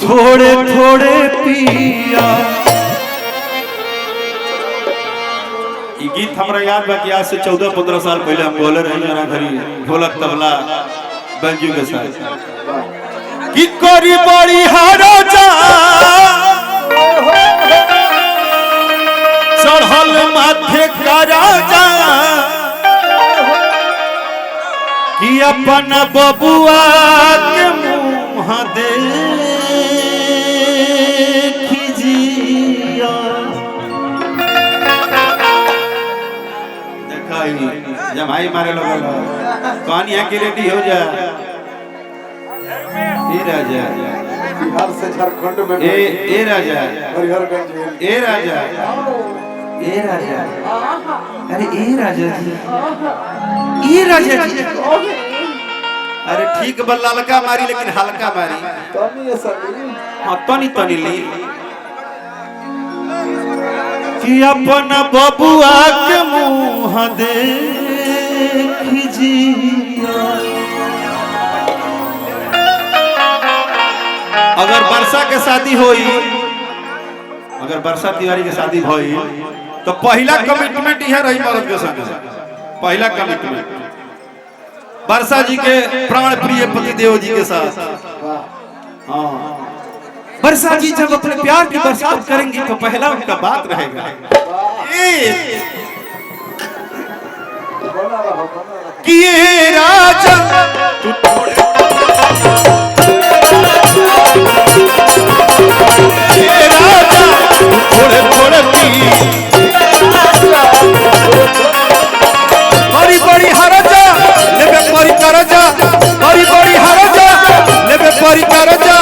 थोड़े थोड़े पिया। ये गीत हमरा याद बा कि आज से 14-15 साल पहले हम बोले रहे जना घरी ढोलक तबला बंजू के साथ कि करी बड़ी हारो जा चढ़ल माथे करा जा कि अपन बबुआ के मुँह देखिजिया। देखा जब भाई मारे लोग कहानी है कि रेडी हो जा। ए राजा बिहार से झारखंड में ए राजा हरिहरगंज ए राजा ए राजा अरे ए राजा जी ए राजा जी अरे ठीक बल ललका मारी लेकिन हल्का मारी तनी सनी हाँ तनी तनी ली कि अपन बबुआ के मुँह देखिजिया। अगर वर्षा के शादी होई अगर वर्षा तिवारी के शादी होई तो पहला कमिटमेंट यह रही मर्द के संग। पहला कमिटमेंट वर्षा जी के प्राण प्रिय पति देव जी के साथ। हाँ वर्षा जी जब अपने प्यार की बरसात करेंगी तो पहला उनका बात रहेगा कि ये राजा तू थोड़े थोड़े बड़ी बड़ी हरजा लेबे परी करजा बड़ी बड़ी हरजा लेबे परी करजा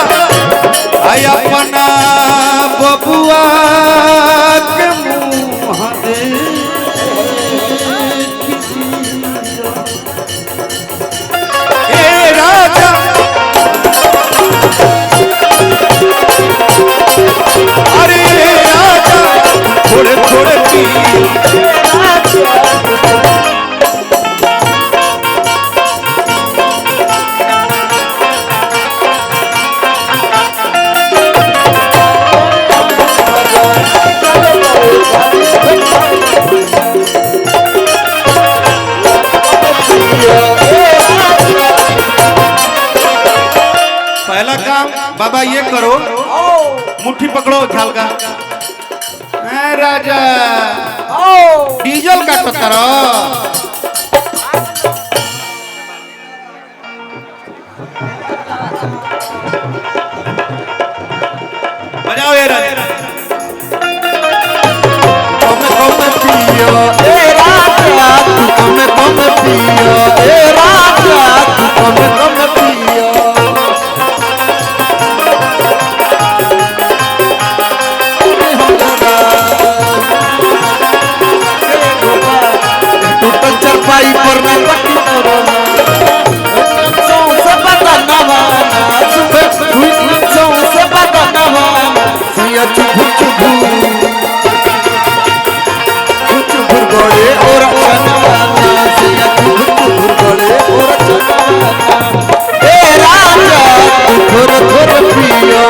आई अपना बबुआ के मुँह ए राजा अरे राजा थोड़े थोड़े पहला काम बाबा ये करो मुट्ठी पकड़ो झाल का राजा डीजल का टक्कर बजाओ ये राजा चरपाई पर ना पट्टी से बताना वाला से बताना वाला सिया चुभु चुभु गड़े और चनाना सिया चुभु गड़े और चनाना ए राजा थोड़ा थोड़ा पिया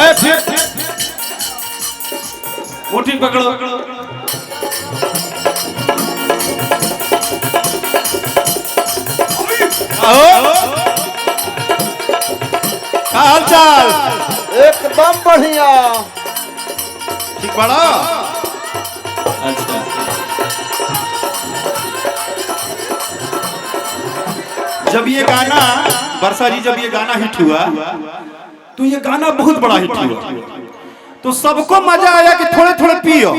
ए फिर मुट्ठी पकड़ो आओ हाल चाल एकदम बढ़िया ठीक पड़ा। अच्छा जब ये गाना वर्षा जी जब ये गाना हिट हुआ तो ये गाना बहुत बड़ा हिट हुआ तो सबको मजा आया कि थोड़े थोड़े पियो।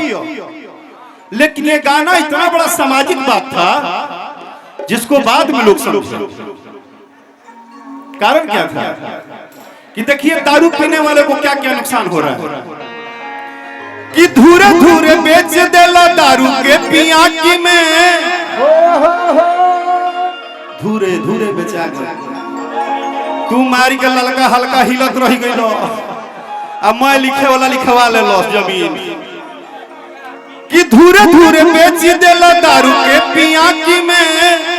लेकिन ये गाना इतना बड़ा सामाजिक बात था जिसको बाद में लोग समझे। कारण क्या था कि देखिए दारू पीने वाले को क्या क्या नुकसान हो रहा है कि धूरे धूरे बेच देला दारू के पिया की में धूरे धूरे बेचा गया तू मारी के ललका हल्का हिलत रही गई अब मैं लिखे वाला लिखवा ले लो जमीन कि धूरे धूरे बेच देला दारू के पिया की में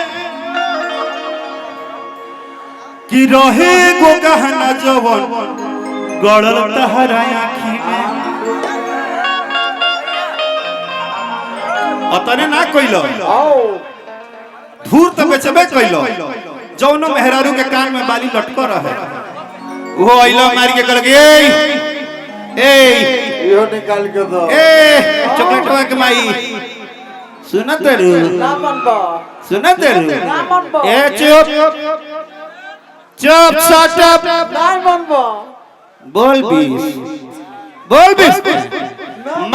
कि रहे गो गहना जवन गड़ल तहरा आँखी में अतने ना कइलो धूर तो बेचबे कइलो जौनो मेहरारू के कान में बाली लटको रहे वो आइलो मार के कहल ए यो निकाल के दो चॉकलेटवा के माई सुनत रू ना मनबा सुनत रू ना मनबा ए चुप चुप शट अप ना मनबा बोल बीस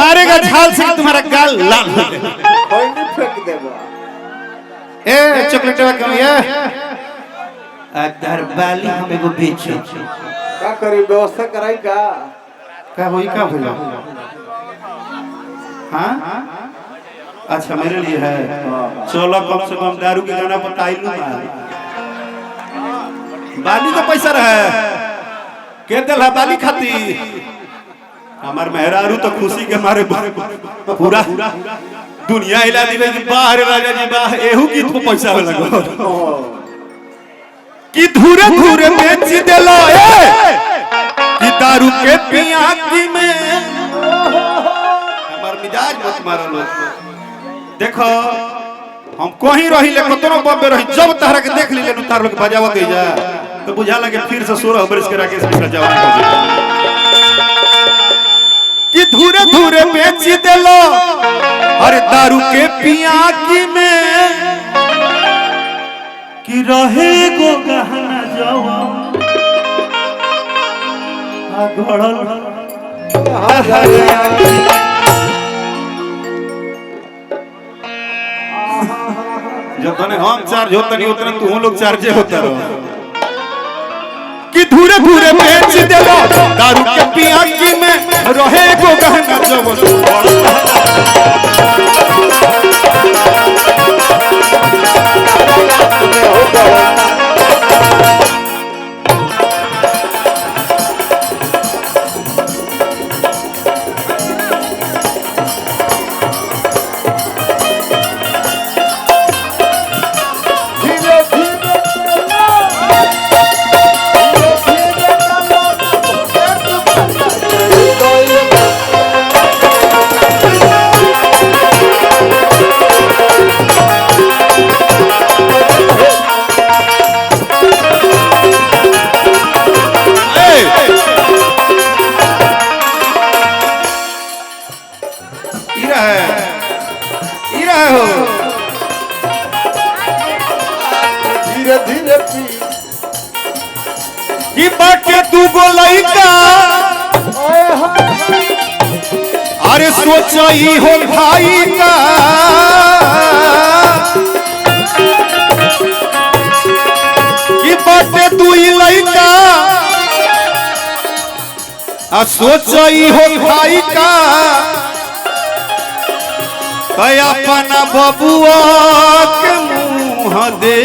मारेगा झाल से तुम्हारा गाल लाल हो जाएगा कोई नहीं फेंक देबा ए चॉकलेटवा के माई अदर बाली हम एगो बेचो का करी व्यवस्था कराई का होई का भला हां अच्छा मेरे लिए है चलो कम से कम दारू के गाना पर ताइल ना बाली का पैसा रहे के देला बाली खाती हमार मेहरारू तो खुशी के मारे पूरा दुनिया हिला दिले कि बाहर राजा जी बाह एहू की तो पैसा हो लगो कि धूरे धूरे बेच देलो कि दारू के पिया की में हमार मिजाज मत मारो लोग देखो हम कहीं रही ले कतनो बम्बे रही जब तहरा के देख लीले तार लोग बजावा के जा तो बुझा लगे फिर से 16 बरस के राकेश मिश्रा जवान हो जाए कि धूरे धूरे बेच देलो अरे दारू के पिया की में कि रहे गो गहना जवान जो तने हम चार्ज होता नहीं उतना तू हम लोग चार्जे होता रहो कि धूरे धूरे बेच देलो दारू के पिया की में रहे गो गहना जवान धीरे पी कि बाटे तू गो लइका अरे सोचई हो भाई का कि बाटे तू लइका आ सोचई हो भाई का कया अपना बबुआ के मुँह दे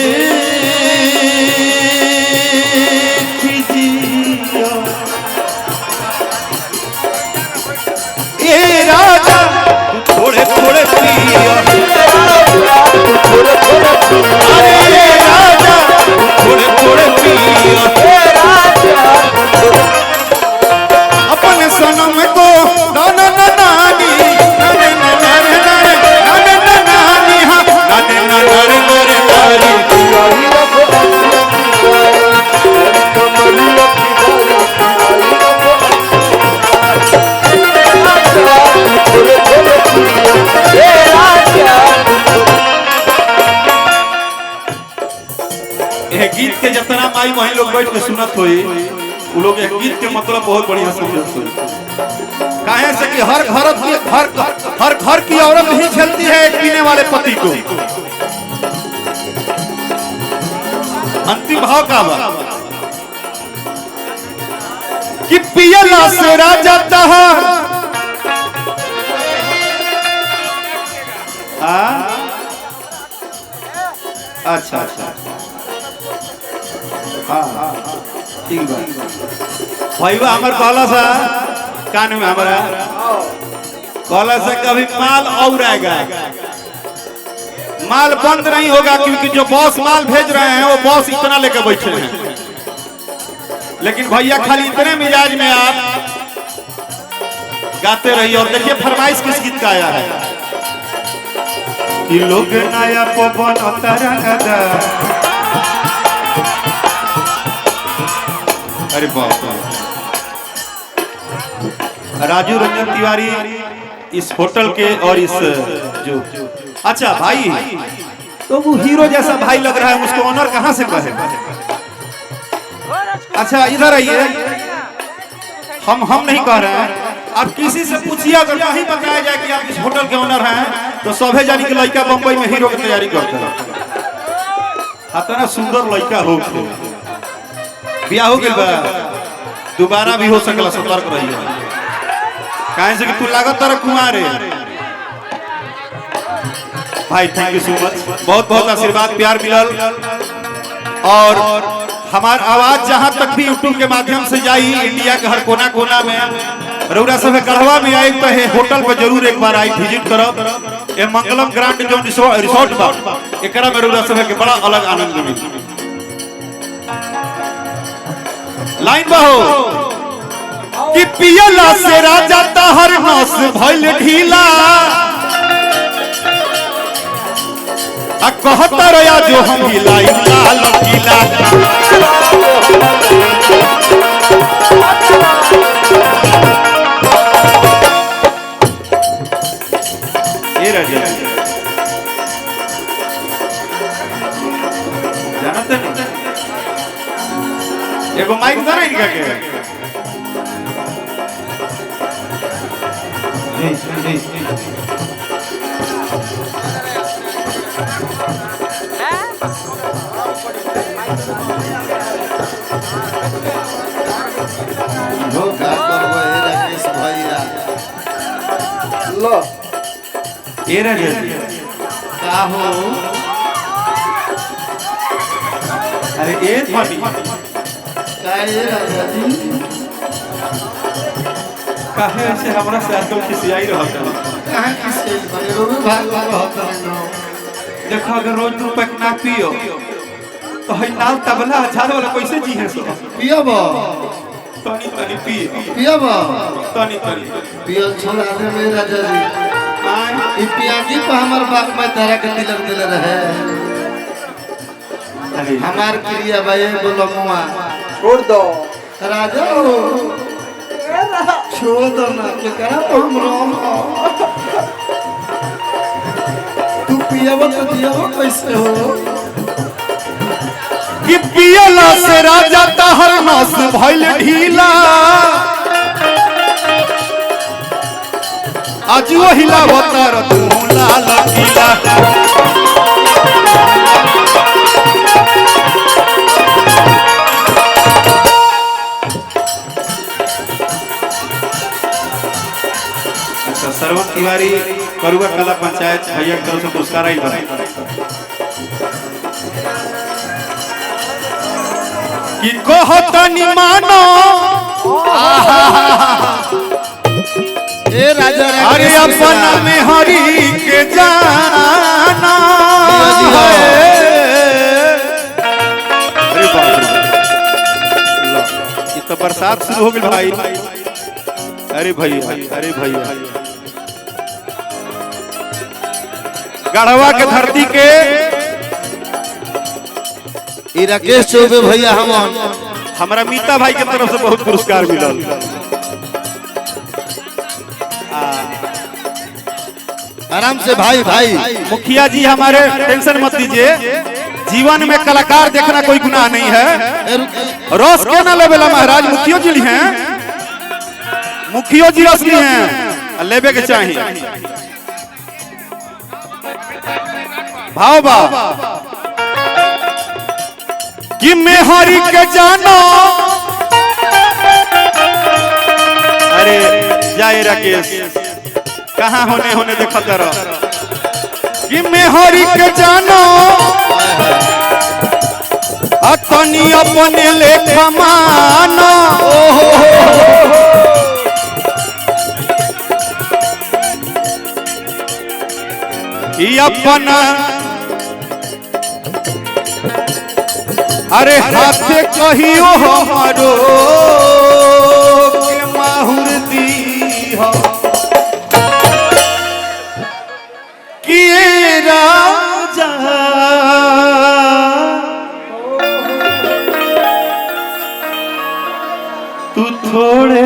राजा थोड़े थोड़े पिया अरे राजा थोड़े थोड़े पिया अपने सनम को नाना नानी नाने नाने नाने नानी हाँ नाने नाने नाने गीत के जितना माई वही लोग बैठ के सुनत होई वो लोग एक गीत के मतलब बहुत बढ़िया समझत होई काहे से कि हर घर की औरत ही झेलती है एक पीने वाले पति को अंतिम भाव का बा कि पियला से राजा तहा अच्छा अच्छा हाँ ठीक बा भाई बा हमार कहला सा कान में हमारा कहला से कभी माल और आएगा माल बंद नहीं होगा क्योंकि जो बॉस माल भेज रहे हैं वो बॉस इतना लेकर बैठे हैं लेकिन भैया खाली इतने मिजाज में आप गाते रहिए। और देखिए फरमाइश किस गीत का आया है कि लोग नया पवन तरंगदा। अरे बाप राजू रंजन तिवारी इस होटल के और इस जो अच्छा भाई तो वो हीरो जैसा भाई लग रहा है, उसको ऑनर कहां से कहे। अच्छा इधर आइए, हम नहीं कह रहे हैं, आप किसी से पूछिए अगर नहीं बताया जाए कि आप इस होटल के ऑनर हैं तो सभे जानी कि लड़का बंबई में हीरो की तैयारी करते हैं। इतना सुंदर लड़का हो बियाह हो गया, दोबारा भी हो सकला, सतर्क रहिए कहीं से कि तू लागत तरह कुमार है। भाई थैंक यू सो मच, बहुत बहुत आशीर्वाद प्यार मिलल। और हमार आवाज जहां तक भी यूट्यूब के माध्यम से जाई, इंडिया के हर कोना कोना में रउरा सब गढ़वा में आए तो है होटल पर जरूर एक बार आई विजिट करब। ये मंगलम ग्रांड जो रिसोर्ट बा एकरा में रउरा सब के बड़ा अलग आनंद मिली। लाइन बहो कि पियला से राजा हर नस भइल ढीला, आ कहता रया जो हम हिलाई लाल किला। ये राजा जानते नहीं एगो माइक था ना इनका के लो ये राजा का हो। अरे ये पार्टी का ये राजा जी काहे ऐसे हमरा से आजकल खिसियाई रहत है। कहां किसे बनेरो में भाग रहत है। देखो अगर रोज दो पैक ना पियो तो है नाल तबला हजार वाला कैसे जी है सो। पियब तनी तनी पियो, पियब तनी तनी पियल छोड़ा दे मेरे राजा जी। ई पियाजी पर हमर बाप में तरह के तिलक दिले रहे। अरे हमार क्रिया भाई बोलो मुआ छोड़ दो राजा हो, छोड़ दो ना के करा तो हम रोम। तू पियब तो दियब कैसे हो कि पियला से राजा तहर नस भइल ढीला, आज वो हिलावतर तू लाल किला। अच्छा सरवन तिवारी करुआ कला पंचायत भैया की तरफ से पुरस्कार आई बना कि कहतनी मानो ए राजा अरे अपना में हरी के जाना। अरे बाप रे ये तो बरसात शुरू हो गई भाई। अरे भैया अरे भैया गढ़वा के धरती के ई राकेश चौबे भैया हमारा मीता भाई के तरफ से बहुत पुरस्कार मिलल। आराम से भाई भाई मुखिया जी हमारे टेंशन मत लीजिए, जीवन में कलाकार देखना कोई गुनाह नहीं है। रोज के ना लेवेला महाराज मुखियो जी हैं, मुखियो जी असली हैं, लेवे के चाहिए। भाव बा कि मैं हरी के जानो। अरे जाए राकेश कहाँ होने होने देखो तेरा कि मैं हरी के जानो अतनी अपने लेखा मानो। अपना अरे हाथे कहियो हमारो के माहुर दी हो किए राजा तू थोड़े